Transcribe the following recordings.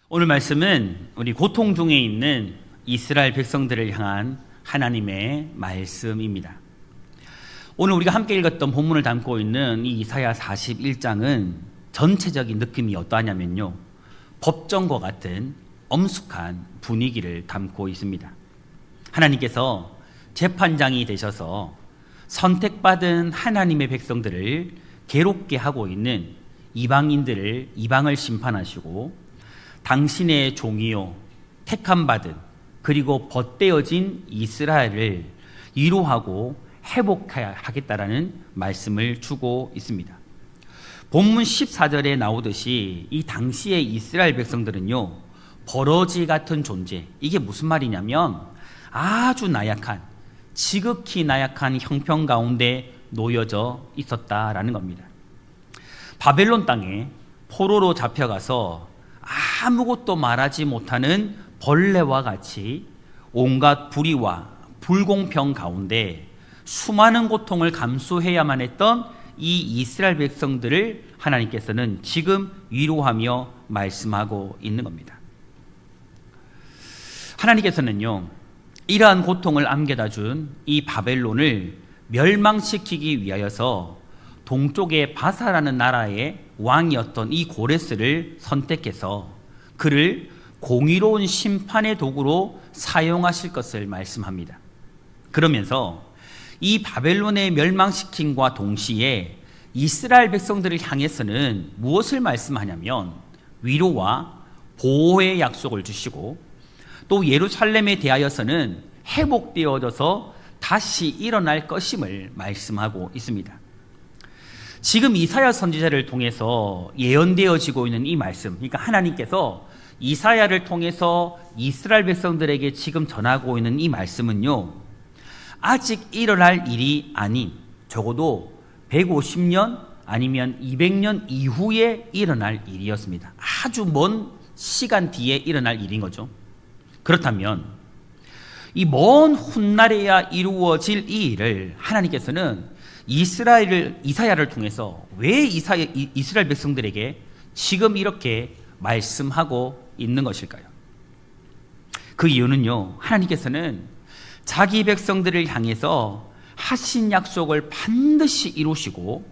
오늘 말씀은 우리 고통 중에 있는 이스라엘 백성들을 향한 하나님의 말씀입니다. 오늘 우리가 함께 읽었던 본문을 담고 있는 이 이사야 41장은 전체적인 느낌이 어떠하냐면요, 법정과 같은 엄숙한 분위기를 담고 있습니다. 하나님께서 재판장이 되셔서 선택받은 하나님의 백성들을 괴롭게 하고 있는 이방을 심판하시고, 당신의 종이요 택함받은 그리고 벗되어진 이스라엘을 위로하고 회복하겠다라는 말씀을 주고 있습니다. 본문 14절에 나오듯이 이 당시의 이스라엘 백성들은요, 버러지 같은 존재, 이게 무슨 말이냐면 아주 나약한, 지극히 나약한 형편 가운데 놓여져 있었다라는 겁니다. 바벨론 땅에 포로로 잡혀가서 아무것도 말하지 못하는 벌레와 같이 온갖 불의와 불공평 가운데 수많은 고통을 감수해야만 했던 이 이스라엘 백성들을 하나님께서는 지금 위로하며 말씀하고 있는 겁니다. 하나님께서는요, 이러한 고통을 안겨다 준 이 바벨론을 멸망시키기 위하여서 동쪽의 바사라는 나라의 왕이었던 이 고레스를 선택해서 그를 공의로운 심판의 도구로 사용하실 것을 말씀합니다. 그러면서 이 바벨론의 멸망시킴과 동시에 이스라엘 백성들을 향해서는 무엇을 말씀하냐면 위로와 보호의 약속을 주시고, 또 예루살렘에 대하여서는 회복되어져서 다시 일어날 것임을 말씀하고 있습니다. 지금 이사야 선지자를 통해서 예언되어지고 있는 이 말씀, 그러니까 하나님께서 이사야를 통해서 이스라엘 백성들에게 지금 전하고 있는 이 말씀은요, 아직 일어날 일이 아닌 적어도 150년 아니면 200년 이후에 일어날 일이었습니다. 아주 먼 시간 뒤에 일어날 일인 거죠. 그렇다면 이 먼 훗날에야 이루어질 이 일을 하나님께서는 이사야를 통해서 왜 이스라엘 백성들에게 지금 이렇게 말씀하고 있는 것일까요? 그 이유는요, 하나님께서는 자기 백성들을 향해서 하신 약속을 반드시 이루시고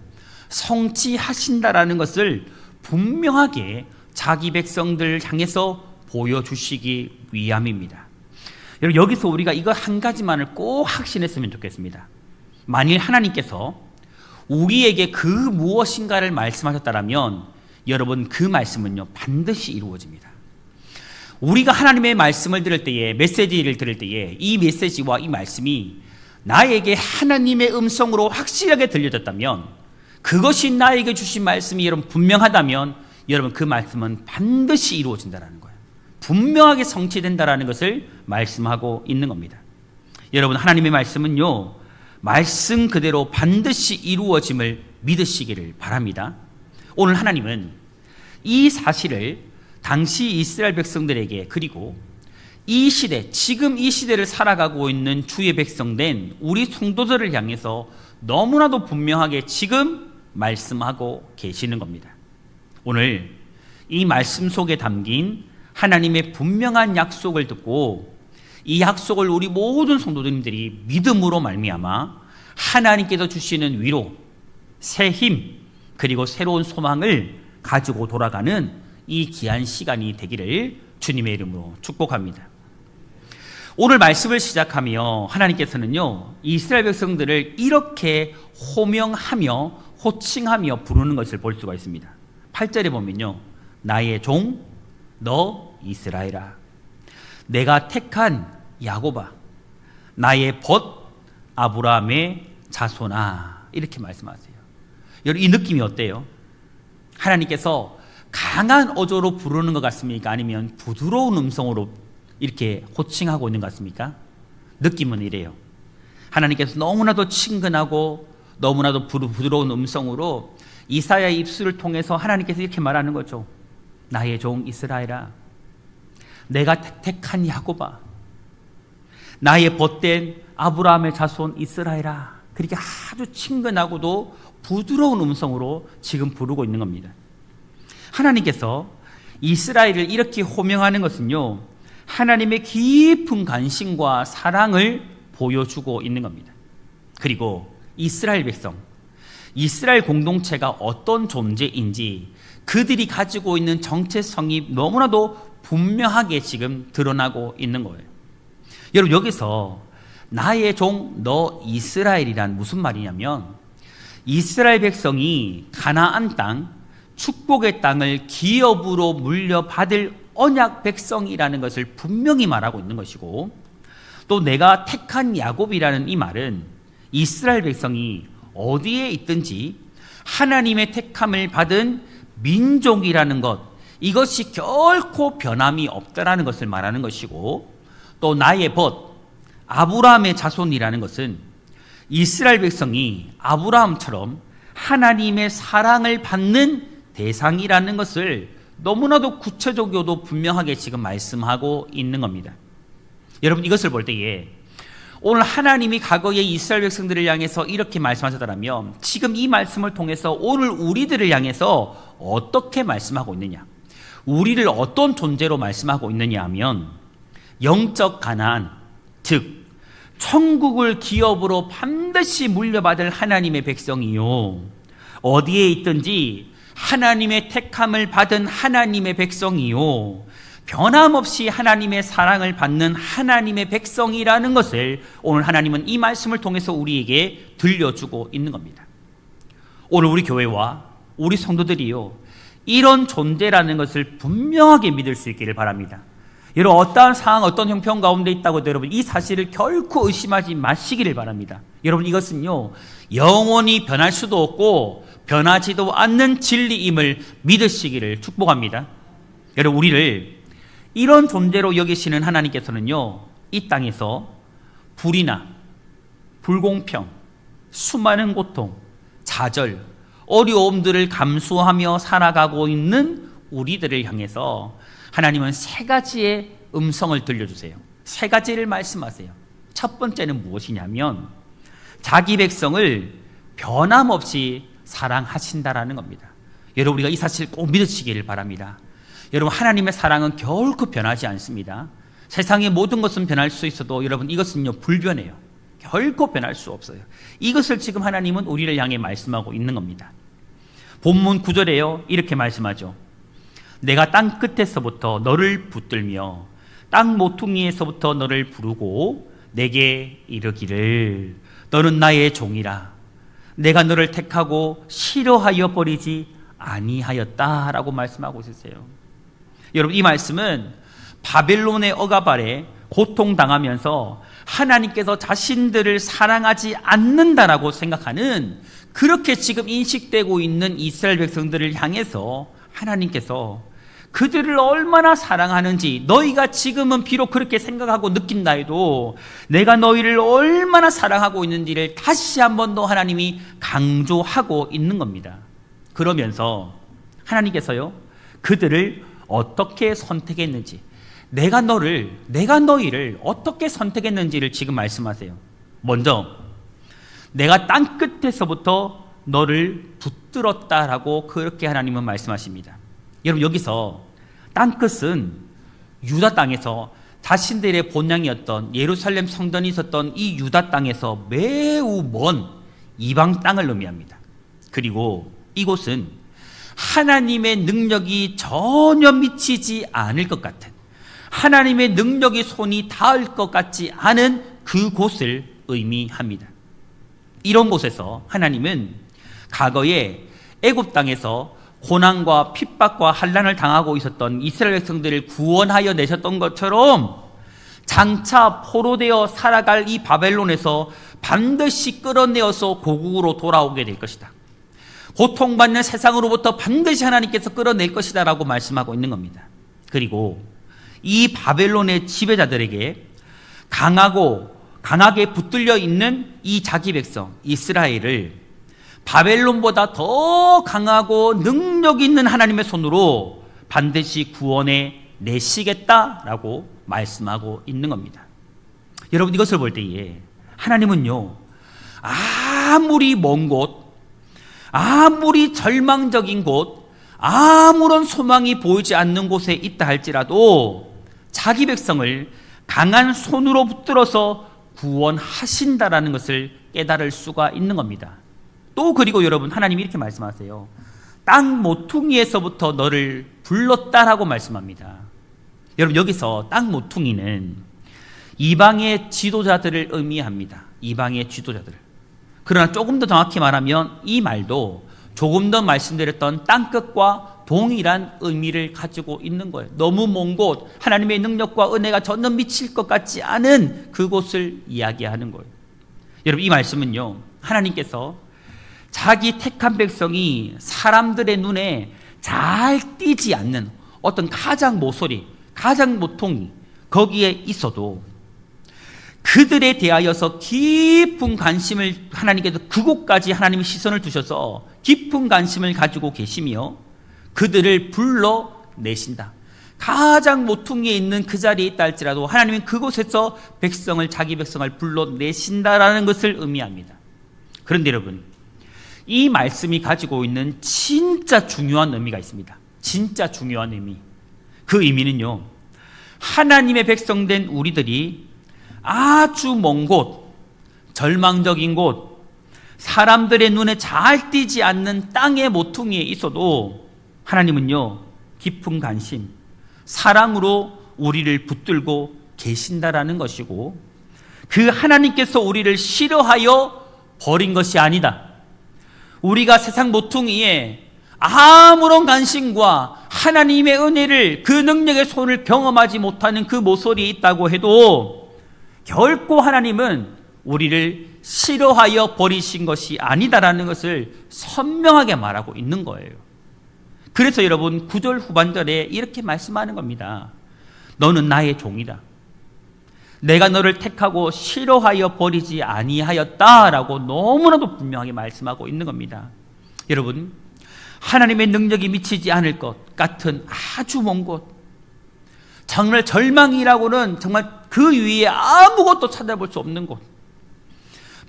성취하신다라는 것을 분명하게 자기 백성들을 향해서 보여주시기 위함입니다. 여러분, 여기서 우리가 이거 한 가지만을 꼭 확신했으면 좋겠습니다. 만일 하나님께서 우리에게 그 무엇인가를 말씀하셨다면 여러분, 그 말씀은요 반드시 이루어집니다. 우리가 하나님의 말씀을 들을 때에, 메시지를 들을 때에 이 메시지와 이 말씀이 나에게 하나님의 음성으로 확실하게 들려졌다면, 그것이 나에게 주신 말씀이 여러분 분명하다면 여러분 그 말씀은 반드시 이루어진다는 거예요. 분명하게 성취된다는 것을 말씀하고 있는 겁니다. 여러분, 하나님의 말씀은요 말씀 그대로 반드시 이루어짐을 믿으시기를 바랍니다. 오늘 하나님은 이 사실을 당시 이스라엘 백성들에게, 그리고 이 시대, 지금 이 시대를 살아가고 있는 주의 백성된 우리 성도들을 향해서 너무나도 분명하게 지금 말씀하고 계시는 겁니다. 오늘 이 말씀 속에 담긴 하나님의 분명한 약속을 듣고 이 약속을 우리 모든 성도님들이 믿음으로 말미암아 하나님께서 주시는 위로, 새 힘, 그리고 새로운 소망을 가지고 돌아가는 이 귀한 시간이 되기를 주님의 이름으로 축복합니다. 오늘 말씀을 시작하며 하나님께서는요 이스라엘 백성들을 이렇게 호명하며 호칭하며 부르는 것을 볼 수가 있습니다. 8절에 보면요, 나의 종 너 이스라엘아, 내가 택한 야곱아, 나의 벗 아브라함의 자손아, 이렇게 말씀하세요. 여러분, 이 느낌이 어때요? 하나님께서 강한 어조로 부르는 것 같습니까? 아니면 부드러운 음성으로 이렇게 호칭하고 있는 것 같습니까? 느낌은 이래요. 하나님께서 너무나도 친근하고 너무나도 부드러운 음성으로 이사야의 입술을 통해서 하나님께서 이렇게 말하는 거죠. 나의 종 이스라엘아, 내가 택한 야곱아, 나의 벗된 아브라함의 자손 이스라엘아, 그렇게 아주 친근하고도 부드러운 음성으로 지금 부르고 있는 겁니다. 하나님께서 이스라엘을 이렇게 호명하는 것은요, 하나님의 깊은 관심과 사랑을 보여주고 있는 겁니다. 그리고 이스라엘 백성, 이스라엘 공동체가 어떤 존재인지 그들이 가지고 있는 정체성이 너무나도 분명하게 지금 드러나고 있는 거예요. 여러분, 여기서 나의 종 너 이스라엘이란 무슨 말이냐면, 이스라엘 백성이 가나안 땅, 축복의 땅을 기업으로 물려받을 언약 백성이라는 것을 분명히 말하고 있는 것이고, 또 내가 택한 야곱이라는 이 말은 이스라엘 백성이 어디에 있든지 하나님의 택함을 받은 민족이라는 것, 이것이 결코 변함이 없다라는 것을 말하는 것이고, 또 나의 벗 아브라함의 자손이라는 것은 이스라엘 백성이 아브라함처럼 하나님의 사랑을 받는 대상이라는 것을 너무나도 구체적이고도 분명하게 지금 말씀하고 있는 겁니다. 여러분, 이것을 볼 때에 오늘 하나님이 과거에 이스라엘 백성들을 향해서 이렇게 말씀하셨다면, 지금 이 말씀을 통해서 오늘 우리들을 향해서 어떻게 말씀하고 있느냐, 우리를 어떤 존재로 말씀하고 있느냐 하면, 영적 가나안, 즉 천국을 기업으로 반드시 물려받을 하나님의 백성이요, 어디에 있든지 하나님의 택함을 받은 하나님의 백성이요, 변함없이 하나님의 사랑을 받는 하나님의 백성이라는 것을 오늘 하나님은 이 말씀을 통해서 우리에게 들려주고 있는 겁니다. 오늘 우리 교회와 우리 성도들이요, 이런 존재라는 것을 분명하게 믿을 수 있기를 바랍니다. 여러분, 어떠한 상황, 어떤 형편 가운데 있다고 해도 여러분, 이 사실을 결코 의심하지 마시기를 바랍니다. 여러분, 이것은요, 영원히 변할 수도 없고 변하지도 않는 진리임을 믿으시기를 축복합니다. 여러분, 우리를 이런 존재로 여기시는 하나님께서는요, 이 땅에서 불이나 불공평, 수많은 고통, 좌절, 어려움들을 감수하며 살아가고 있는 우리들을 향해서 하나님은 세 가지의 음성을 들려주세요. 세 가지를 말씀하세요. 첫 번째는 무엇이냐면, 자기 백성을 변함없이 사랑하신다라는 겁니다. 여러분, 우리가 이 사실 꼭 믿으시기를 바랍니다. 여러분, 하나님의 사랑은 결코 변하지 않습니다. 세상의 모든 것은 변할 수 있어도 여러분, 이것은요, 불변해요. 결코 변할 수 없어요. 이것을 지금 하나님은 우리를 향해 말씀하고 있는 겁니다. 본문 9절에요, 이렇게 말씀하죠. 내가 땅 끝에서부터 너를 붙들며 땅 모퉁이에서부터 너를 부르고 내게 이르기를 너는 나의 종이라. 내가 너를 택하고 싫어하여 버리지 아니하였다라고 말씀하고 있으세요. 여러분, 이 말씀은 바벨론의 억압 아래 고통당하면서 하나님께서 자신들을 사랑하지 않는다라고 생각하는, 그렇게 지금 인식되고 있는 이스라엘 백성들을 향해서 하나님께서 그들을 얼마나 사랑하는지, 너희가 지금은 비록 그렇게 생각하고 느낀다 해도 내가 너희를 얼마나 사랑하고 있는지를 다시 한 번 더 하나님이 강조하고 있는 겁니다. 그러면서 하나님께서요, 그들을 어떻게 선택했는지, 내가 너희를 어떻게 선택했는지를 지금 말씀하세요. 먼저 내가 땅 끝에서부터 너를 붙들었다라고 그렇게 하나님은 말씀하십니다. 여러분, 여기서 땅 끝은 유다 땅에서 자신들의 본향이었던 예루살렘 성전이 있었던 이 유다 땅에서 매우 먼 이방 땅을 의미합니다. 그리고 이곳은 하나님의 능력이 전혀 미치지 않을 것 같은, 하나님의 능력의 손이 닿을 것 같지 않은 그곳을 의미합니다. 이런 곳에서 하나님은 과거에 애굽 땅에서 고난과 핍박과 환난을 당하고 있었던 이스라엘 백성들을 구원하여 내셨던 것처럼 장차 포로되어 살아갈 이 바벨론에서 반드시 끌어내어서 고국으로 돌아오게 될 것이다. 고통받는 세상으로부터 반드시 하나님께서 끌어낼 것이다 라고 말씀하고 있는 겁니다. 그리고 이 바벨론의 지배자들에게 강하게 붙들려 있는 이 자기 백성 이스라엘을 바벨론보다 더 강하고 능력 있는 하나님의 손으로 반드시 구원해 내시겠다라고 말씀하고 있는 겁니다. 여러분, 이것을 볼 때에 하나님은요, 아무리 먼 곳, 아무리 절망적인 곳, 아무런 소망이 보이지 않는 곳에 있다 할지라도 자기 백성을 강한 손으로 붙들어서 구원하신다라는 것을 깨달을 수가 있는 겁니다. 또 그리고 여러분, 하나님이 이렇게 말씀하세요. 땅 모퉁이에서부터 너를 불렀다라고 말씀합니다. 여러분, 여기서 땅 모퉁이는 이방의 지도자들을 의미합니다. 이방의 지도자들. 그러나 조금 더 정확히 말하면 이 말도 조금 더 말씀드렸던 땅끝과 동일한 의미를 가지고 있는 거예요. 너무 먼 곳, 하나님의 능력과 은혜가 전혀 미칠 것 같지 않은 그곳을 이야기하는 거예요. 여러분, 이 말씀은요, 하나님께서 자기 택한 백성이 사람들의 눈에 잘 띄지 않는 어떤 가장 모서리, 가장 모퉁이, 거기에 있어도 그들에 대하여서 깊은 관심을, 하나님께서 그곳까지 하나님의 시선을 두셔서 깊은 관심을 가지고 계시며 그들을 불러내신다. 가장 모퉁이에 있는 그 자리에 있다 할지라도 하나님은 그곳에서 백성을, 자기 백성을 불러내신다라는 것을 의미합니다. 그런데 여러분, 이 말씀이 가지고 있는 진짜 중요한 의미가 있습니다. 진짜 중요한 의미. 그 의미는요, 하나님의 백성된 우리들이 아주 먼 곳, 절망적인 곳, 사람들의 눈에 잘 띄지 않는 땅의 모퉁이에 있어도 하나님은요, 깊은 관심, 사랑으로 우리를 붙들고 계신다라는 것이고, 그 하나님께서 우리를 싫어하여 버린 것이 아니다. 우리가 세상 모퉁이에 아무런 관심과 하나님의 은혜를, 그 능력의 손을 경험하지 못하는 그 모서리에 있다고 해도 결코 하나님은 우리를 싫어하여 버리신 것이 아니다라는 것을 선명하게 말하고 있는 거예요. 그래서 여러분, 9절 후반절에 이렇게 말씀하는 겁니다. 너는 나의 종이다. 내가 너를 택하고 싫어하여 버리지 아니하였다라고 너무나도 분명하게 말씀하고 있는 겁니다. 여러분, 하나님의 능력이 미치지 않을 것 같은 아주 먼 곳, 정말 절망이라고는 정말 그 위에 아무것도 찾아볼 수 없는 곳,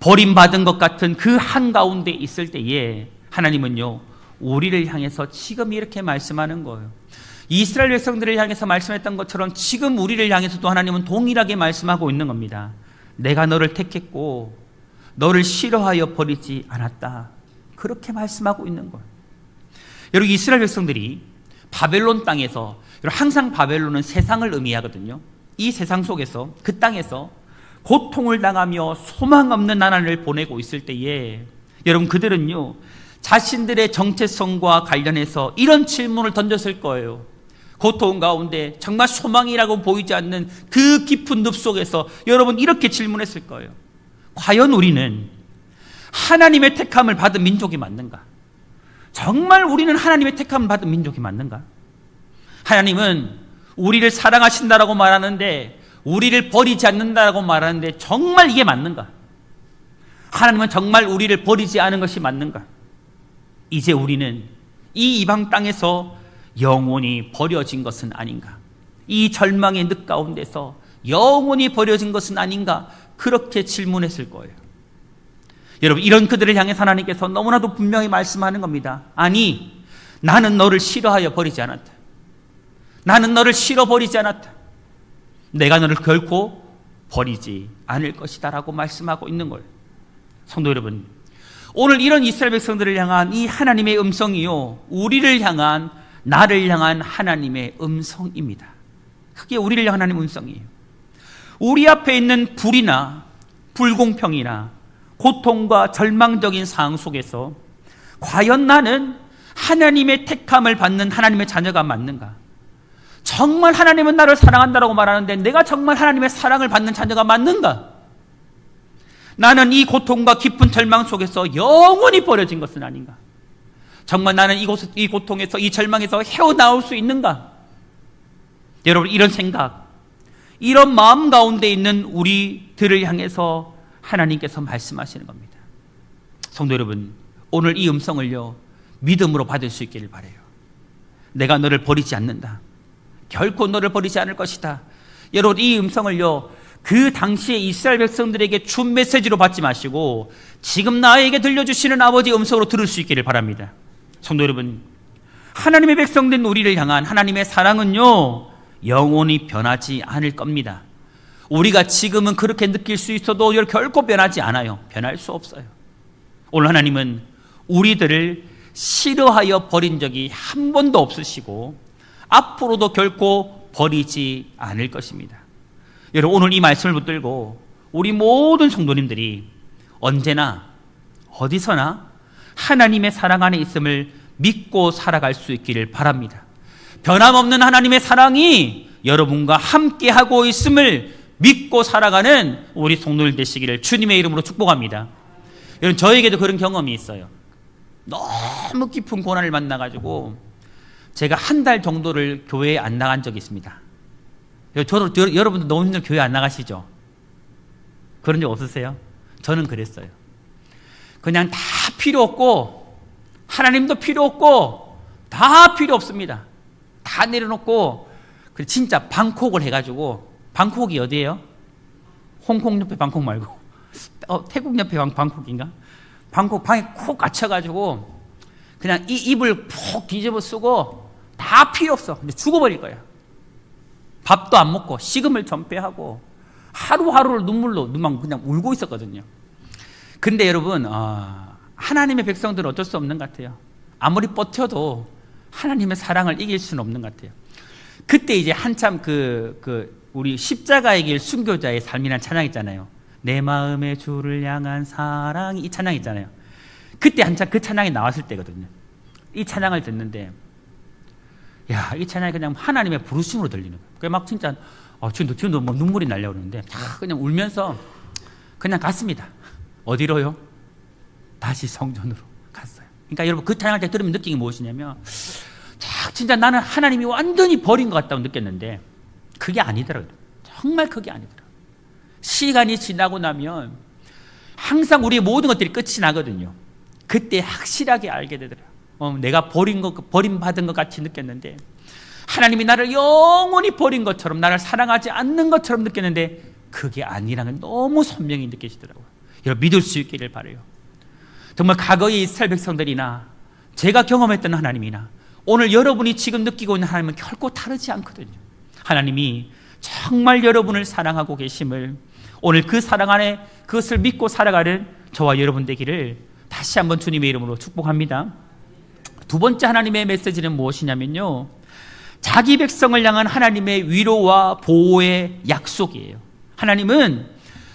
버림받은 것 같은 그 한가운데 있을 때에 하나님은요, 우리를 향해서 지금 이렇게 말씀하는 거예요. 이스라엘 백성들을 향해서 말씀했던 것처럼 지금 우리를 향해서도 하나님은 동일하게 말씀하고 있는 겁니다. 내가 너를 택했고 너를 싫어하여 버리지 않았다. 그렇게 말씀하고 있는 거예요. 여러분, 이스라엘 백성들이 바벨론 땅에서, 항상 바벨론은 세상을 의미하거든요. 이 세상 속에서, 그 땅에서 고통을 당하며 소망 없는 나날을 보내고 있을 때에 여러분, 그들은요, 자신들의 정체성과 관련해서 이런 질문을 던졌을 거예요. 고통 가운데 정말 소망이라고 보이지 않는 그 깊은 늪 속에서 여러분, 이렇게 질문했을 거예요. 과연 우리는 하나님의 택함을 받은 민족이 맞는가? 정말 우리는 하나님의 택함을 받은 민족이 맞는가? 하나님은 우리를 사랑하신다라고 말하는데, 우리를 버리지 않는다라고 말하는데 정말 이게 맞는가? 하나님은 정말 우리를 버리지 않은 것이 맞는가? 이제 우리는 이 이방 땅에서 영원히 버려진 것은 아닌가? 이 절망의 늪 가운데서 영원히 버려진 것은 아닌가? 그렇게 질문했을 거예요. 여러분, 이런 그들을 향해 하나님께서 너무나도 분명히 말씀하는 겁니다. 아니, 나는 너를 싫어하여 버리지 않았다. 나는 너를 싫어버리지 않았다. 내가 너를 결코 버리지 않을 것이다 라고 말씀하고 있는 거예요. 성도 여러분, 오늘 이런 이스라엘 백성들을 향한 이 하나님의 음성이요, 우리를 향한, 나를 향한 하나님의 음성입니다. 그게 우리를 향한 하나님의 음성이에요. 우리 앞에 있는 불이나 불공평이나 고통과 절망적인 상황 속에서 과연 나는 하나님의 택함을 받는 하나님의 자녀가 맞는가? 정말 하나님은 나를 사랑한다라고 말하는데 내가 정말 하나님의 사랑을 받는 자녀가 맞는가? 나는 이 고통과 깊은 절망 속에서 영원히 버려진 것은 아닌가? 정말 나는 이 고통에서, 이 절망에서 헤어나올 수 있는가? 여러분, 이런 생각, 이런 마음 가운데 있는 우리들을 향해서 하나님께서 말씀하시는 겁니다. 성도 여러분, 오늘 이 음성을요, 믿음으로 받을 수 있기를 바라요. 내가 너를 버리지 않는다. 결코 너를 버리지 않을 것이다. 여러분, 이 음성을요, 그 당시에 이스라엘 백성들에게 준 메시지로 받지 마시고 지금 나에게 들려주시는 아버지의 음성으로 들을 수 있기를 바랍니다. 성도 여러분, 하나님의 백성된 우리를 향한 하나님의 사랑은요, 영원히 변하지 않을 겁니다. 우리가 지금은 그렇게 느낄 수 있어도 결코 변하지 않아요. 변할 수 없어요. 오늘 하나님은 우리들을 싫어하여 버린 적이 한 번도 없으시고 앞으로도 결코 버리지 않을 것입니다. 여러분, 오늘 이 말씀을 붙들고 우리 모든 성도님들이 언제나 어디서나 하나님의 사랑 안에 있음을 믿고 살아갈 수 있기를 바랍니다. 변함없는 하나님의 사랑이 여러분과 함께하고 있음을 믿고 살아가는 우리 성도들 되시기를 주님의 이름으로 축복합니다. 여러분, 저에게도 그런 경험이 있어요. 너무 깊은 고난을 만나가지고 제가 한 달 정도를 교회에 안 나간 적이 있습니다. 여러분도 너무 힘들어 교회 안 나가시죠? 그런 적 없으세요? 저는 그랬어요. 그냥 다 필요 없고 하나님도 필요 없고 다 필요 없습니다. 다 내려놓고 진짜 방콕을 해가지고, 방콕이 어디예요? 홍콩 옆에 방콕 말고 태국 옆에 방콕인가? 방콕 방에 콕 갇혀가지고 그냥 이 입을 푹 뒤집어 쓰고 다 필요 없어. 근데 죽어버릴 거야. 밥도 안 먹고 식음을 전폐하고 하루하루를 눈물로 그냥 울고 있었거든요. 근데 여러분, 하나님의 백성들은 어쩔 수 없는 것 같아요. 아무리 버텨도 하나님의 사랑을 이길 수는 없는 것 같아요. 그때 이제 한참 우리 십자가의 길 순교자의 삶이라는 찬양 있잖아요. 내 마음의 주를 향한 사랑이, 이 찬양 있잖아요. 그때 한참 그 찬양이 나왔을 때거든요. 이 찬양을 듣는데, 야, 이 찬양이 그냥 하나님의 부르심으로 들리는 거예요. 그게 막 진짜, 지금도 뭐 눈물이 나려고 그러는데, 그냥 울면서 그냥 갔습니다. 어디로요? 다시 성전으로 갔어요. 그러니까 여러분, 그 찬양을 들으면 느낀 게 무엇이냐면, 진짜 나는 하나님이 완전히 버린 것 같다고 느꼈는데, 그게 아니더라고요. 정말 그게 아니더라고요. 시간이 지나고 나면 항상 우리의 모든 것들이 끝이 나거든요. 그때 확실하게 알게 되더라고요. 내가 버림받은 것 같이 느꼈는데, 하나님이 나를 영원히 버린 것처럼, 나를 사랑하지 않는 것처럼 느꼈는데, 그게 아니라는 걸 너무 선명히 느끼시더라고요. 여러분, 믿을 수 있기를 바라요. 정말 과거의 이스라엘 백성들이나 제가 경험했던 하나님이나 오늘 여러분이 지금 느끼고 있는 하나님은 결코 다르지 않거든요. 하나님이 정말 여러분을 사랑하고 계심을, 오늘 그 사랑 안에 그것을 믿고 살아가는 저와 여러분 되기를 다시 한번 주님의 이름으로 축복합니다. 두 번째 하나님의 메시지는 무엇이냐면요, 자기 백성을 향한 하나님의 위로와 보호의 약속이에요. 하나님은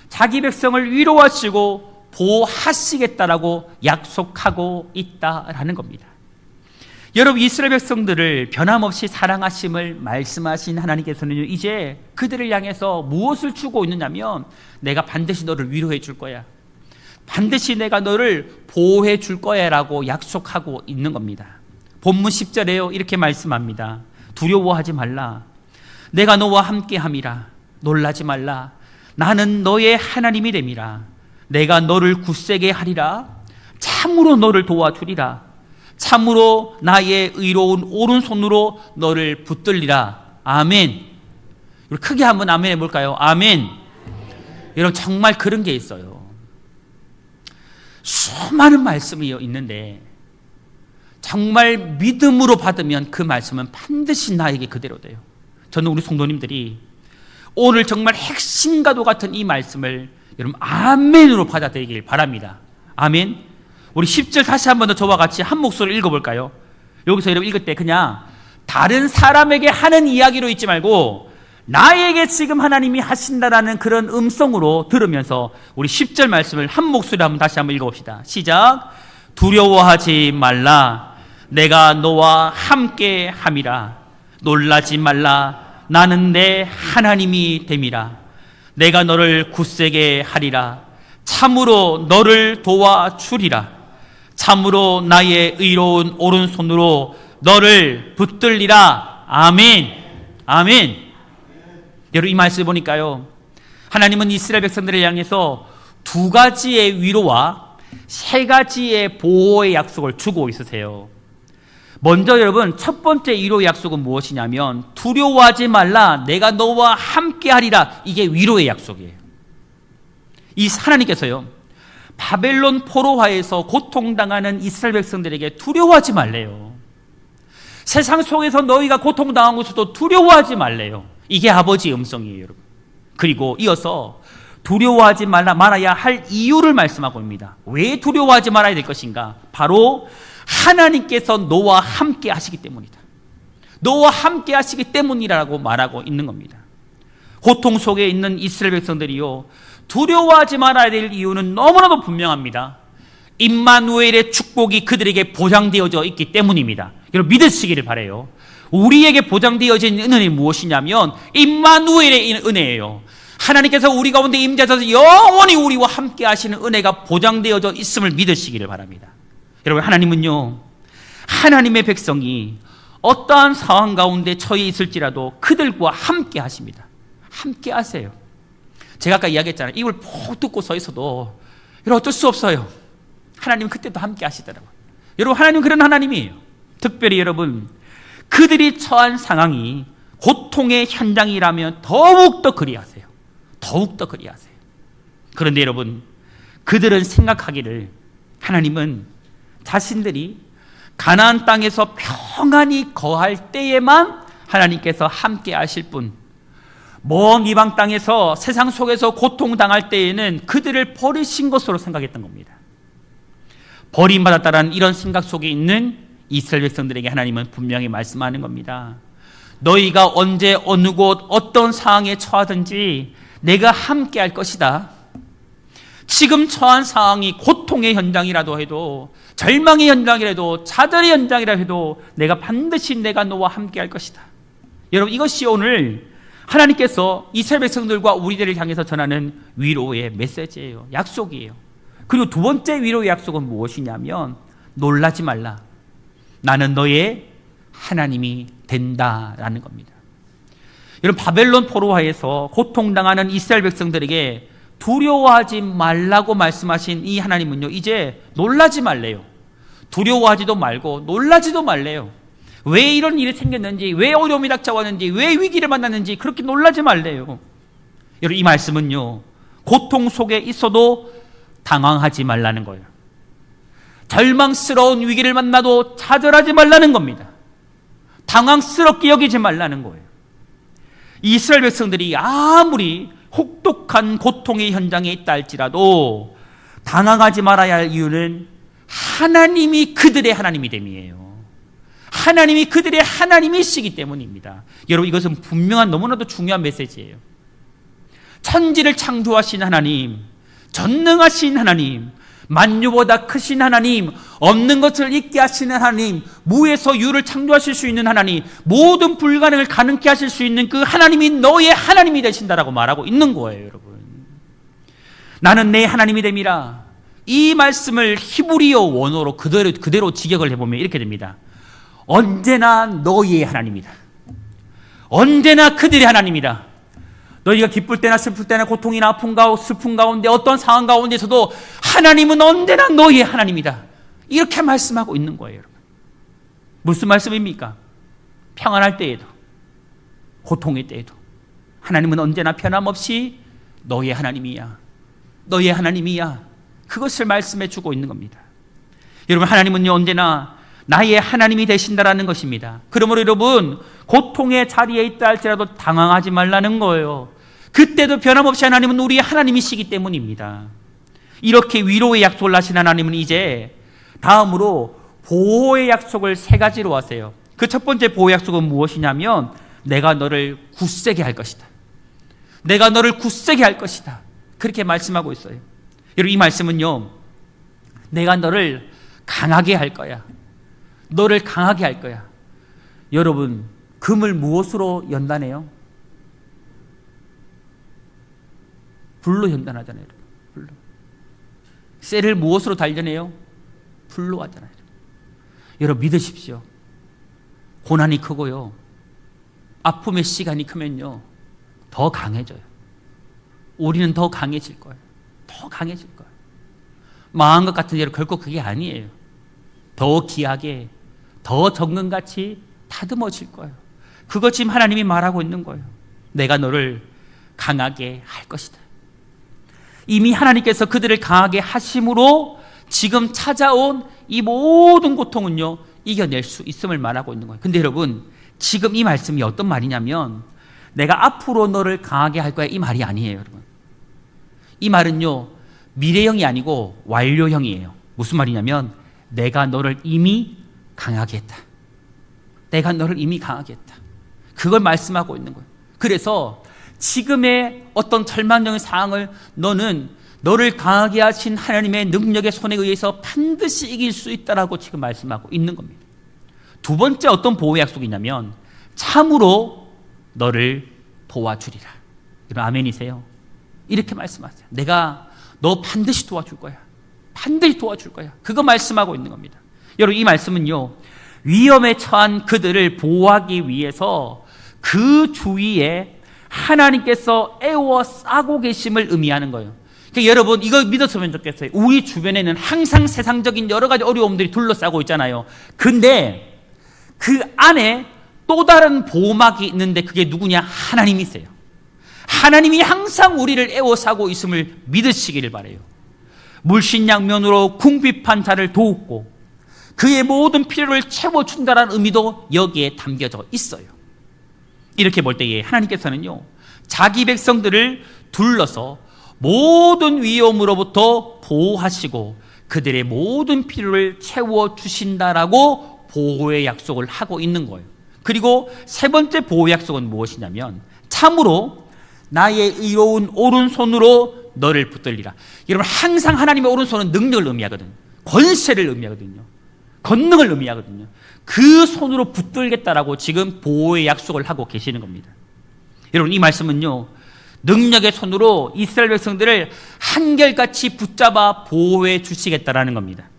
자기 백성을 위로하시고 보호하시겠다라고 약속하고 있다라는 겁니다. 여러분, 이스라엘 백성들을 변함없이 사랑하심을 말씀하신 하나님께서는 이제 그들을 향해서 무엇을 주고 있느냐면, 내가 반드시 너를 위로해 줄 거야, 반드시 내가 너를 보호해 줄 거야 라고 약속하고 있는 겁니다. 본문 10절에요, 이렇게 말씀합니다. 두려워하지 말라, 내가 너와 함께함이라. 놀라지 말라, 나는 너의 하나님이 됨이라. 내가 너를 굳세게 하리라. 참으로 너를 도와주리라. 참으로 나의 의로운 오른손으로 너를 붙들리라. 아멘. 크게 한번 아멘 해볼까요? 아멘. 여러분, 정말 그런 게 있어요. 수많은 말씀이 있는데 정말 믿음으로 받으면 그 말씀은 반드시 나에게 그대로 돼요. 저는 우리 성도님들이 오늘 정말 핵심과도 같은 이 말씀을 여러분 아멘으로 받아들이길 바랍니다. 아멘. 우리 10절 다시 한 번 더 저와 같이 한 목소리로 읽어볼까요? 여기서 여러분 읽을 때 그냥 다른 사람에게 하는 이야기로 읽지 말고 나에게 지금 하나님이 하신다라는 그런 음성으로 들으면서 우리 10절 말씀을 한 목소리로 한번 다시 한번 읽어봅시다. 시작. 두려워하지 말라, 내가 너와 함께 함이라. 놀라지 말라, 나는 내 하나님이 됨이라. 내가 너를 굳세게 하리라. 참으로 너를 도와주리라. 참으로 나의 의로운 오른손으로 너를 붙들리라. 아멘. 아멘. 여러분, 이 말씀을 보니까요, 하나님은 이스라엘 백성들을 향해서 두 가지의 위로와 세 가지의 보호의 약속을 주고 있으세요. 먼저 여러분, 첫 번째 위로의 약속은 무엇이냐면, 두려워하지 말라, 내가 너와 함께 하리라. 이게 위로의 약속이에요. 이 하나님께서요, 바벨론 포로화에서 고통당하는 이스라엘 백성들에게 두려워하지 말래요. 세상 속에서 너희가 고통당하고 있어도 두려워하지 말래요. 이게 아버지의 음성이에요, 여러분. 그리고 이어서 두려워하지 말아야 할 이유를 말씀하고 있습니다. 왜 두려워하지 말아야 될 것인가? 바로 하나님께서 너와 함께 하시기 때문이다. 너와 함께 하시기 때문이라고 말하고 있는 겁니다. 고통 속에 있는 이스라엘 백성들이요, 두려워하지 말아야 될 이유는 너무나도 분명합니다. 임마누엘의 축복이 그들에게 보장되어져 있기 때문입니다. 여러분 믿으시기를 바라요. 우리에게 보장되어진 은혜는 무엇이냐면 임마누엘의 은혜예요. 하나님께서 우리 가운데 임재하셔서 영원히 우리와 함께 하시는 은혜가 보장되어져 있음을 믿으시기를 바랍니다. 여러분, 하나님은요, 하나님의 백성이 어떠한 상황 가운데 처해 있을지라도 그들과 함께 하십니다. 함께 하세요. 제가 아까 이야기했잖아요. 입을 푹 뜯고 서 있어도 여러분 어쩔 수 없어요. 하나님은 그때도 함께 하시더라고요. 여러분, 하나님은 그런 하나님이에요. 특별히 여러분, 그들이 처한 상황이 고통의 현장이라면 더욱더 그리하세요. 더욱더 그리하세요. 그런데 여러분, 그들은 생각하기를 하나님은 자신들이 가나안 땅에서 평안히 거할 때에만 하나님께서 함께 하실 뿐, 먼 이방 땅에서 세상 속에서 고통당할 때에는 그들을 버리신 것으로 생각했던 겁니다. 버림받았다라는 이런 생각 속에 있는 이스라엘 백성들에게 하나님은 분명히 말씀하는 겁니다. 너희가 언제 어느 곳 어떤 상황에 처하든지 내가 함께 할 것이다. 지금 처한 상황이 고통의 현장이라도 해도, 절망의 현장이라도, 좌절의 현장이라 해도 내가 반드시 내가 너와 함께 할 것이다. 여러분, 이것이 오늘 하나님께서 이스라엘 백성들과 우리들을 향해서 전하는 위로의 메시지예요. 약속이에요. 그리고 두 번째 위로의 약속은 무엇이냐면 놀라지 말라. 나는 너의 하나님이 된다라는 겁니다. 여러분, 바벨론 포로하에서 고통당하는 이스라엘 백성들에게 두려워하지 말라고 말씀하신 이 하나님은요, 이제 놀라지 말래요. 두려워하지도 말고 놀라지도 말래요. 왜 이런 일이 생겼는지, 왜 어려움이 닥쳐왔는지, 왜 위기를 만났는지 그렇게 놀라지 말래요. 여러분, 이 말씀은요, 고통 속에 있어도 당황하지 말라는 거예요. 절망스러운 위기를 만나도 좌절하지 말라는 겁니다. 당황스럽게 여기지 말라는 거예요. 이스라엘 백성들이 아무리 혹독한 고통의 현장에 있다 할지라도 당황하지 말아야 할 이유는 하나님이 그들의 하나님이 됨이에요. 하나님이 그들의 하나님이시기 때문입니다. 여러분, 이것은 분명한 너무나도 중요한 메시지예요. 천지를 창조하신 하나님, 전능하신 하나님, 만유보다 크신 하나님, 없는 것을 있게 하시는 하나님, 무에서 유를 창조하실 수 있는 하나님, 모든 불가능을 가능케 하실 수 있는 그 하나님이 너의 하나님이 되신다라고 말하고 있는 거예요, 여러분. 나는 내 하나님이 됨이라. 이 말씀을 히브리어 원어로 그대로 직역을 해보면 이렇게 됩니다. 언제나 너희의 하나님이다. 언제나 그들의 하나님이다. 너희가 기쁠 때나 슬플 때나 고통이나 아픔과 슬픔 가운데 어떤 상황 가운데서도 하나님은 언제나 너희의 하나님이다. 이렇게 말씀하고 있는 거예요, 여러분. 무슨 말씀입니까? 평안할 때에도, 고통의 때에도 하나님은 언제나 변함없이 너희의 하나님이야. 너희의 하나님이야. 그것을 말씀해 주고 있는 겁니다. 여러분, 하나님은요, 언제나 나의 하나님이 되신다라는 것입니다. 그러므로 여러분, 고통의 자리에 있다 할지라도 당황하지 말라는 거예요. 그때도 변함없이 하나님은 우리의 하나님이시기 때문입니다. 이렇게 위로의 약속을 하신 하나님은 이제 다음으로 보호의 약속을 세 가지로 하세요. 그 첫 번째 보호 약속은 무엇이냐면 내가 너를 굳세게 할 것이다. 내가 너를 굳세게 할 것이다. 그렇게 말씀하고 있어요. 여러분, 이 말씀은요, 내가 너를 강하게 할 거야. 너를 강하게 할 거야. 여러분, 금을 무엇으로 연단해요? 불로 연단하잖아요. 불로. 쇠를 무엇으로 단련해요? 불로 하잖아요. 여러분, 믿으십시오. 고난이 크고요, 아픔의 시간이 크면요, 더 강해져요. 우리는 더 강해질 거예요. 더 강해질 거예요. 망한 것 같은 대로 결코 그게 아니에요. 더 귀하게, 더 정금같이 다듬어질 거예요. 그거 지금 하나님이 말하고 있는 거예요. 내가 너를 강하게 할 것이다. 이미 하나님께서 그들을 강하게 하심으로 지금 찾아온 이 모든 고통은요, 이겨낼 수 있음을 말하고 있는 거예요. 근데 여러분, 지금 이 말씀이 어떤 말이냐면 내가 앞으로 너를 강하게 할 거야, 이 말이 아니에요, 여러분. 이 말은요, 미래형이 아니고 완료형이에요. 무슨 말이냐면 내가 너를 이미 강하게 했다. 내가 너를 이미 강하게 했다. 그걸 말씀하고 있는 거예요. 그래서 지금의 어떤 절망적인 상황을 너는 너를 강하게 하신 하나님의 능력의 손에 의해서 반드시 이길 수 있다라고 지금 말씀하고 있는 겁니다. 두 번째 어떤 보호 약속이냐면 참으로 너를 도와주리라. 여러분 아멘이세요? 이렇게 말씀하세요. 내가 너 반드시 도와줄 거야. 반드시 도와줄 거야. 그거 말씀하고 있는 겁니다. 여러분 이 말씀은요, 위험에 처한 그들을 보호하기 위해서 그 주위에 하나님께서 애워싸고 계심을 의미하는 거예요. 그러니까 여러분 이거 믿었으면 좋겠어요. 우리 주변에는 항상 세상적인 여러 가지 어려움들이 둘러싸고 있잖아요. 근데 그 안에 또 다른 보호막이 있는데 그게 누구냐? 하나님이세요. 하나님이 항상 우리를 애워싸고 있음을 믿으시기를 바라요. 물신양면으로 궁핍한 자를 돕고 그의 모든 필요를 채워준다는 의미도 여기에 담겨져 있어요. 이렇게 볼 때에 하나님께서는요, 자기 백성들을 둘러서 모든 위험으로부터 보호하시고 그들의 모든 필요를 채워주신다라고 보호의 약속을 하고 있는 거예요. 그리고 세 번째 보호 약속은 무엇이냐면 참으로 나의 의로운 오른손으로 너를 붙들리라. 여러분 항상 하나님의 오른손은 능력을 의미하거든요. 권세를 의미하거든요. 권능을 의미하거든요. 그 손으로 붙들겠다라고 지금 보호의 약속을 하고 계시는 겁니다. 여러분 이 말씀은요, 능력의 손으로 이스라엘 백성들을 한결같이 붙잡아 보호해 주시겠다라는 겁니다.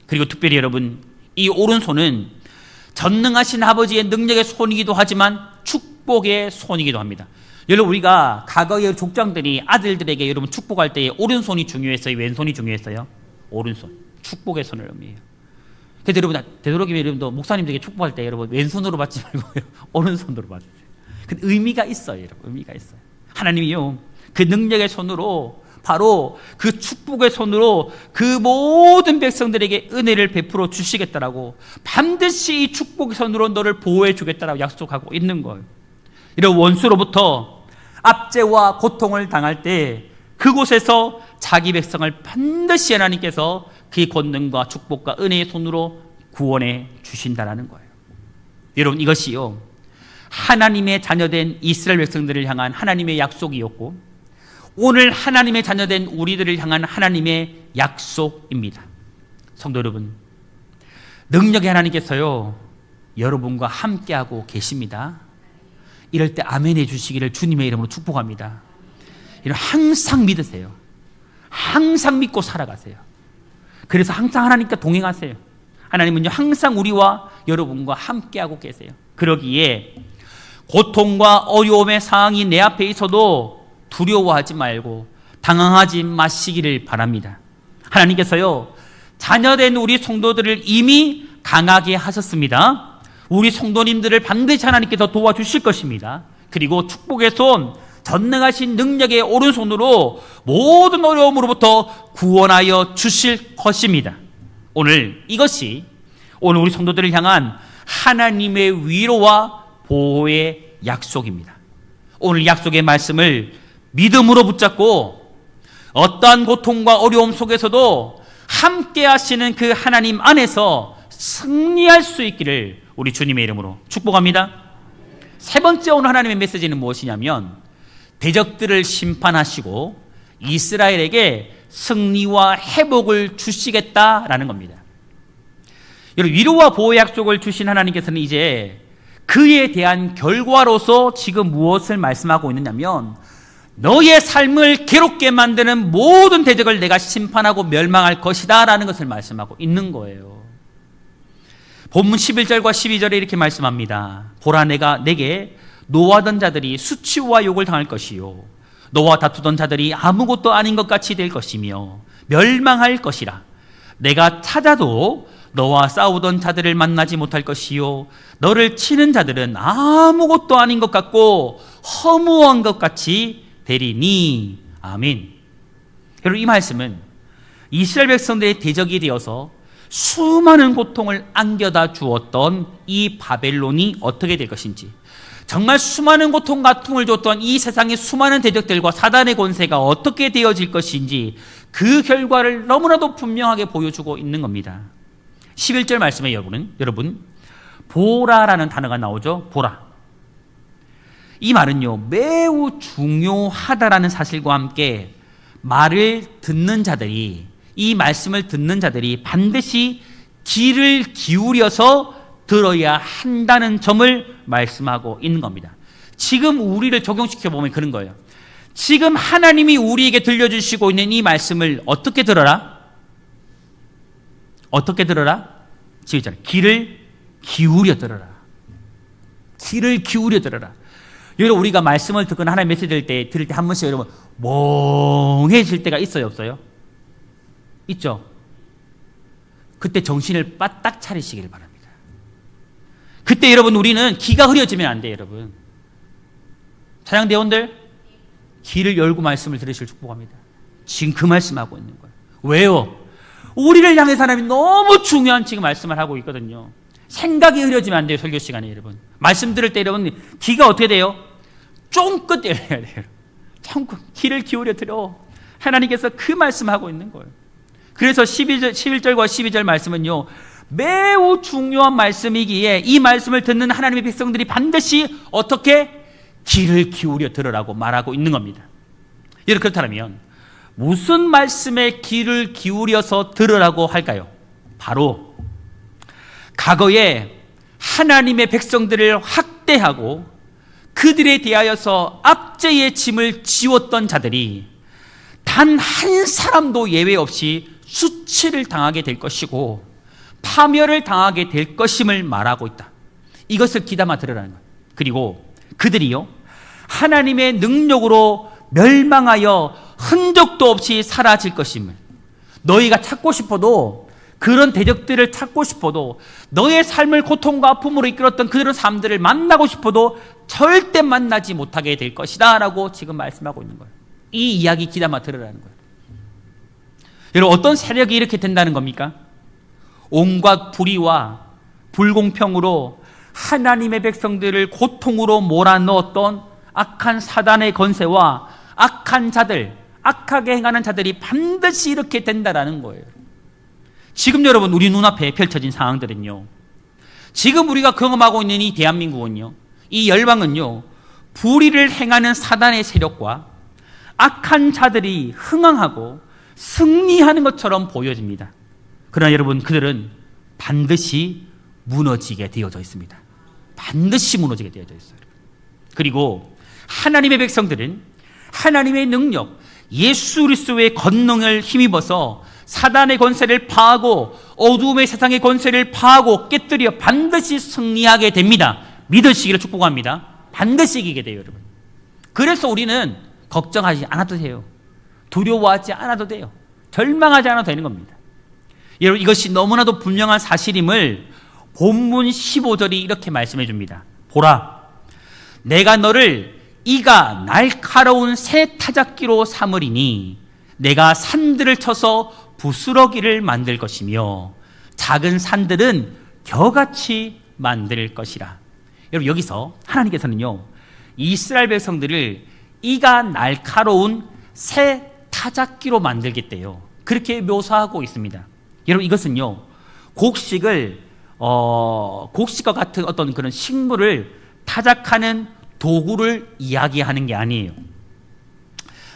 그리고 특별히 여러분 이 오른손은 전능하신 아버지의 능력의 손이기도 하지만 축복의 손이기도 합니다. 여러분 우리가 과거의 족장들이 아들들에게 여러분 축복할 때 오른손이 중요했어요? 왼손이 중요했어요? 오른손. 축복의 손을 의미해요. 그래서 여러분 되도록이면 여러분도 목사님들에게 축복할 때 여러분 왼손으로 받지 말고 오른손으로 받으세요. 근데 의미가 있어요, 여러분. 의미가 있어요. 하나님이요, 그 능력의 손으로 바로 그 축복의 손으로 그 모든 백성들에게 은혜를 베풀어 주시겠다라고 반드시 이 축복의 손으로 너를 보호해 주겠다라고 약속하고 있는 거예요. 이런 원수로부터 압제와 고통을 당할 때 그곳에서 자기 백성을 반드시 하나님께서 그 권능과 축복과 은혜의 손으로 구원해 주신다라는 거예요. 여러분 이것이요, 하나님의 자녀된 이스라엘 백성들을 향한 하나님의 약속이었고 오늘 하나님의 자녀된 우리들을 향한 하나님의 약속입니다. 성도 여러분, 능력의 하나님께서요 여러분과 함께하고 계십니다. 이럴 때 아멘 해주시기를 주님의 이름으로 축복합니다. 항상 믿으세요. 항상 믿고 살아가세요. 그래서 항상 하나님과 동행하세요. 하나님은요 항상 우리와 여러분과 함께하고 계세요. 그러기에 고통과 어려움의 상황이 내 앞에 있어도 두려워하지 말고 당황하지 마시기를 바랍니다. 하나님께서요 자녀된 우리 성도들을 이미 강하게 하셨습니다. 우리 성도님들을 반드시 하나님께서 도와주실 것입니다. 그리고 축복의 손, 전능하신 능력의 오른손으로 모든 어려움으로부터 구원하여 주실 것입니다. 오늘 이것이 오늘 우리 성도들을 향한 하나님의 위로와 보호의 약속입니다. 오늘 약속의 말씀을 믿음으로 붙잡고 어떠한 고통과 어려움 속에서도 함께 하시는 그 하나님 안에서 승리할 수 있기를 우리 주님의 이름으로 축복합니다. 세 번째 오늘 하나님의 메시지는 무엇이냐면 대적들을 심판하시고 이스라엘에게 승리와 회복을 주시겠다라는 겁니다. 여러분 위로와 보호의 약속을 주신 하나님께서는 이제 그에 대한 결과로서 지금 무엇을 말씀하고 있느냐면 너의 삶을 괴롭게 만드는 모든 대적을 내가 심판하고 멸망할 것이다 라는 것을 말씀하고 있는 거예요. 본문 11절과 12절에 이렇게 말씀합니다. 보라 내게 노하던 자들이 수치와 욕을 당할 것이요 너와 다투던 자들이 아무것도 아닌 것 같이 될 것이며 멸망할 것이라. 내가 찾아도 너와 싸우던 자들을 만나지 못할 것이요 너를 치는 자들은 아무것도 아닌 것 같고 허무한 것 같이 되리니. 아멘. 여러분 이 말씀은 이스라엘 백성들의 대적이 되어서 수많은 고통을 안겨다 주었던 이 바벨론이 어떻게 될 것인지, 정말 수많은 고통과 아픔을 줬던 이 세상의 수많은 대적들과 사단의 권세가 어떻게 되어질 것인지 그 결과를 너무나도 분명하게 보여주고 있는 겁니다. 11절 말씀에 여러분 보라라는 단어가 나오죠. 보라. 이 말은요, 매우 중요하다라는 사실과 함께 말을 듣는 자들이, 이 말씀을 듣는 자들이 반드시 귀를 기울여서 들어야 한다는 점을 말씀하고 있는 겁니다. 지금 우리를 적용시켜 보면 그런 거예요. 지금 하나님이 우리에게 들려주시고 있는 이 말씀을 어떻게 들어라? 어떻게 들어라? 지금 있잖아요. 귀를 기울여 들어라. 귀를 기울여 들어라. 여러분, 우리가 말씀을 듣거나 하나님 메시지 들을 때 한 번씩 여러분 멍해질 때가 있어요, 없어요? 있죠? 그때 정신을 바짝 차리시길 바랍니다. 그때 여러분, 우리는 귀가 흐려지면 안 돼요, 여러분. 찬양대원들, 귀를 열고 말씀을 들으실 축복합니다. 지금 그 말씀하고 있는 거예요. 왜요? 우리를 향해서 하나님이 너무 중요한 지금 말씀을 하고 있거든요. 생각이 흐려지면 안 돼요, 설교 시간에 여러분. 말씀 들을 때 여러분, 귀가 어떻게 돼요? 쫑긋 열려야 돼요. 쫑긋, 귀를 기울여 들어. 하나님께서 그 말씀하고 있는 거예요. 그래서 11절과 12절 말씀은요, 매우 중요한 말씀이기에 이 말씀을 듣는 하나님의 백성들이 반드시 어떻게 귀를 기울여 들으라고 말하고 있는 겁니다. 여러분, 그렇다면 무슨 말씀에 귀를 기울여서 들으라고 할까요? 바로 과거에 하나님의 백성들을 학대하고 그들에 대하여서 압제의 짐을 지웠던 자들이 단 한 사람도 예외 없이 수치를 당하게 될 것이고 파멸을 당하게 될 것임을 말하고 있다. 이것을 귀담아 들으라는 거예요. 그리고 그들이요, 하나님의 능력으로 멸망하여 흔적도 없이 사라질 것임을, 너희가 찾고 싶어도, 그런 대적들을 찾고 싶어도, 너의 삶을 고통과 아픔으로 이끌었던 그런 사람들을 만나고 싶어도 절대 만나지 못하게 될 것이다 라고 지금 말씀하고 있는 거예요. 이 이야기 귀담아 들으라는 거예요. 여러분, 어떤 세력이 이렇게 된다는 겁니까? 온갖 불의와 불공평으로 하나님의 백성들을 고통으로 몰아넣었던 악한 사단의 권세와 악한 자들, 악하게 행하는 자들이 반드시 이렇게 된다라는 거예요. 지금 여러분, 우리 눈앞에 펼쳐진 상황들은요, 지금 우리가 경험하고 있는 이 대한민국은요, 이 열방은요, 불의를 행하는 사단의 세력과 악한 자들이 흥황하고 승리하는 것처럼 보여집니다. 그러나 여러분, 그들은 반드시 무너지게 되어져 있습니다. 반드시 무너지게 되어져 있어요. 그리고 하나님의 백성들은 하나님의 능력, 예수 그리스도의 권능을 힘입어서 사단의 권세를 파하고 어두움의 세상의 권세를 파하고 깨뜨려 반드시 승리하게 됩니다. 믿으시기를 축복합니다. 반드시 이기게 돼요, 여러분. 그래서 우리는 걱정하지 않아도 돼요. 두려워하지 않아도 돼요. 절망하지 않아도 되는 겁니다. 여러분, 이것이 너무나도 분명한 사실임을 본문 15절이 이렇게 말씀해 줍니다. 보라, 내가 너를 이가 날카로운 새 타작기로 삼으리니 내가 산들을 쳐서 부스러기를 만들 것이며 작은 산들은 겨같이 만들 것이라. 여러분, 여기서 하나님께서는요, 이스라엘 백성들을 이가 날카로운 새 타작기로 만들겠대요. 그렇게 묘사하고 있습니다. 여러분, 이것은요, 곡식과 같은 어떤 그런 식물을 타작하는 도구를 이야기하는 게 아니에요.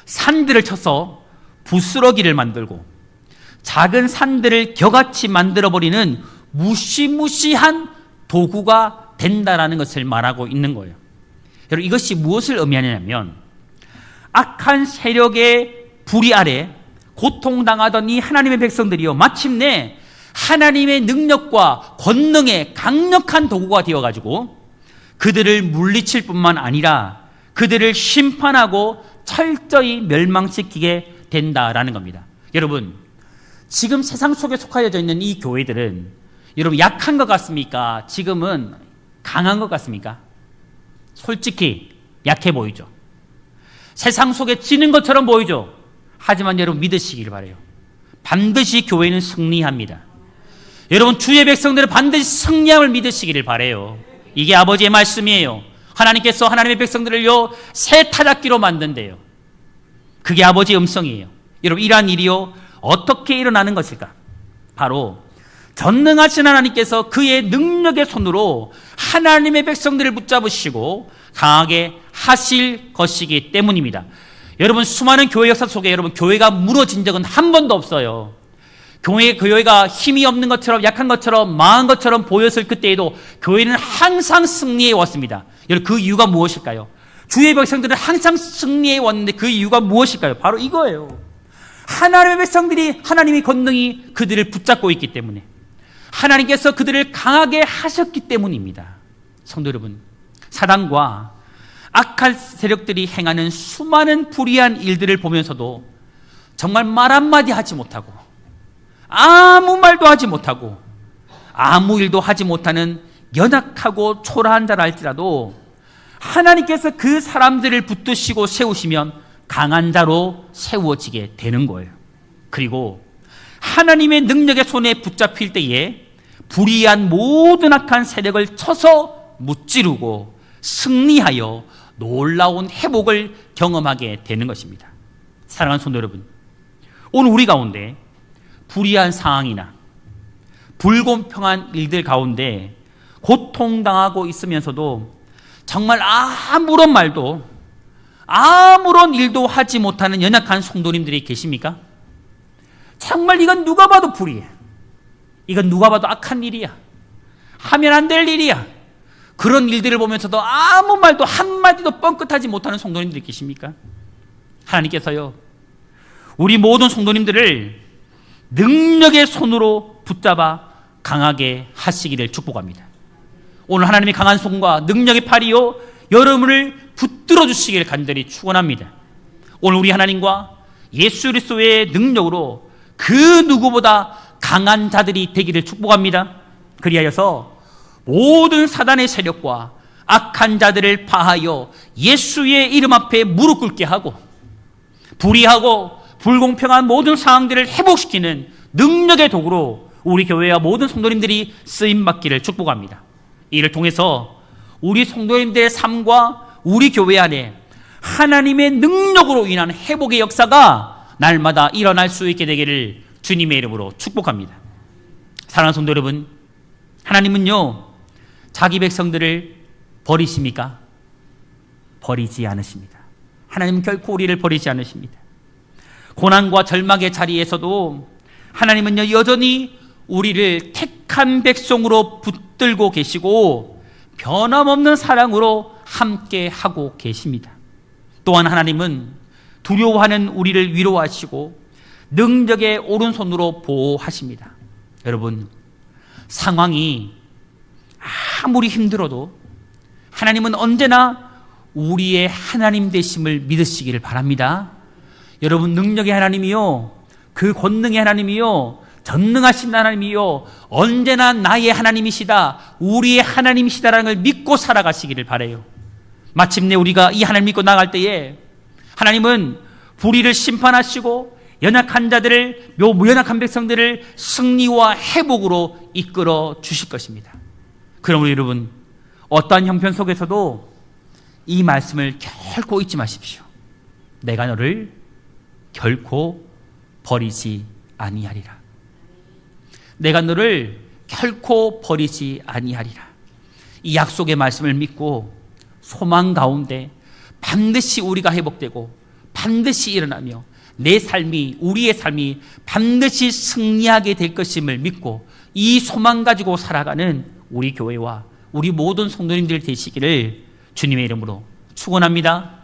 산들을 쳐서 부스러기를 만들고 작은 산들을 겨같이 만들어버리는 무시무시한 도구가 된다라는 것을 말하고 있는 거예요. 여러분, 이것이 무엇을 의미하냐면 악한 세력의 불의 아래 고통당하던 이 하나님의 백성들이요, 마침내 하나님의 능력과 권능의 강력한 도구가 되어가지고 그들을 물리칠 뿐만 아니라 그들을 심판하고 철저히 멸망시키게 된다라는 겁니다. 여러분, 지금 세상 속에 속하여져 있는 이 교회들은 여러분 약한 것 같습니까? 지금은 강한 것 같습니까? 솔직히 약해 보이죠. 세상 속에 지는 것처럼 보이죠. 하지만 여러분 믿으시길 바라요. 반드시 교회는 승리합니다. 여러분, 주의 백성들은 반드시 승리함을 믿으시기를 바라요. 이게 아버지의 말씀이에요. 하나님께서 하나님의 백성들을요 새 타작기로 만든대요. 그게 아버지의 음성이에요. 여러분, 이러한 일이요 어떻게 일어나는 것일까? 바로 전능하신 하나님께서 그의 능력의 손으로 하나님의 백성들을 붙잡으시고 강하게 하실 것이기 때문입니다. 여러분, 수많은 교회 역사 속에 여러분 교회가 무너진 적은 한 번도 없어요. 교회가 힘이 없는 것처럼, 약한 것처럼, 망한 것처럼 보였을 그때에도 교회는 항상 승리해 왔습니다. 여러분, 그 이유가 무엇일까요? 주의 백성들은 항상 승리해 왔는데 그 이유가 무엇일까요? 바로 이거예요. 하나님의 백성들이, 하나님의 권능이 그들을 붙잡고 있기 때문에, 하나님께서 그들을 강하게 하셨기 때문입니다. 성도 여러분, 사단과 악한 세력들이 행하는 수많은 불의한 일들을 보면서도 정말 말 한마디 하지 못하고, 아무 말도 하지 못하고, 아무 일도 하지 못하는 연약하고 초라한 자라 할지라도 하나님께서 그 사람들을 붙드시고 세우시면 강한 자로 세워지게 되는 거예요. 그리고 하나님의 능력의 손에 붙잡힐 때에 불의한 모든 악한 세력을 쳐서 무찌르고 승리하여 놀라운 회복을 경험하게 되는 것입니다. 사랑하는 성도 여러분, 오늘 우리 가운데 불의한 상황이나 불공평한 일들 가운데 고통당하고 있으면서도 정말 아무런 말도, 아무런 일도 하지 못하는 연약한 성도님들이 계십니까? 정말 이건 누가 봐도 불의해. 이건 누가 봐도 악한 일이야. 하면 안 될 일이야. 그런 일들을 보면서도 아무 말도 한마디도 뻥끗하지 못하는 성도님들이 계십니까? 하나님께서요, 우리 모든 성도님들을 능력의 손으로 붙잡아 강하게 하시기를 축복합니다. 오늘 하나님의 강한 손과 능력의 팔이요 여러분을 붙들어 주시기를 간절히 축원합니다. 오늘 우리 하나님과 예수 그리스도의 능력으로 그 누구보다 강한 자들이 되기를 축복합니다. 그리하여서 모든 사단의 세력과 악한 자들을 파하여 예수의 이름 앞에 무릎 꿇게 하고, 불의하고 불공평한 모든 상황들을 회복시키는 능력의 도구로 우리 교회와 모든 성도님들이 쓰임받기를 축복합니다. 이를 통해서 우리 성도님들의 삶과 우리 교회 안에 하나님의 능력으로 인한 회복의 역사가 날마다 일어날 수 있게 되기를 주님의 이름으로 축복합니다. 사랑하는 성도 여러분, 하나님은요 자기 백성들을 버리십니까? 버리지 않으십니다. 하나님은 결코 우리를 버리지 않으십니다. 고난과 절망의 자리에서도 하나님은요 여전히 우리를 택한 백성으로 붙들고 계시고 변함없는 사랑으로 함께 하고 계십니다. 또한 하나님은 두려워하는 우리를 위로하시고 능력의 오른손으로 보호하십니다. 여러분, 상황이 아무리 힘들어도 하나님은 언제나 우리의 하나님 되심을 믿으시기를 바랍니다. 여러분, 능력의 하나님이요, 그 권능의 하나님이요, 전능하신 하나님이요, 언제나 나의 하나님이시다, 우리의 하나님이시다라는 걸 믿고 살아가시기를 바라요. 마침내 우리가 이 하나님 믿고 나갈 때에 하나님은 불의를 심판하시고 연약한 자들을, 연약한 백성들을 승리와 회복으로 이끌어 주실 것입니다. 그럼 우리 여러분, 어떠한 형편 속에서도 이 말씀을 결코 잊지 마십시오. 내가 너를 결코 버리지 아니하리라. 내가 너를 결코 버리지 아니하리라. 이 약속의 말씀을 믿고 소망 가운데 반드시 우리가 회복되고 반드시 일어나며 내 삶이, 우리의 삶이 반드시 승리하게 될 것임을 믿고 이 소망 가지고 살아가는 우리 교회와 우리 모든 성도님들 되시기를 주님의 이름으로 축원합니다.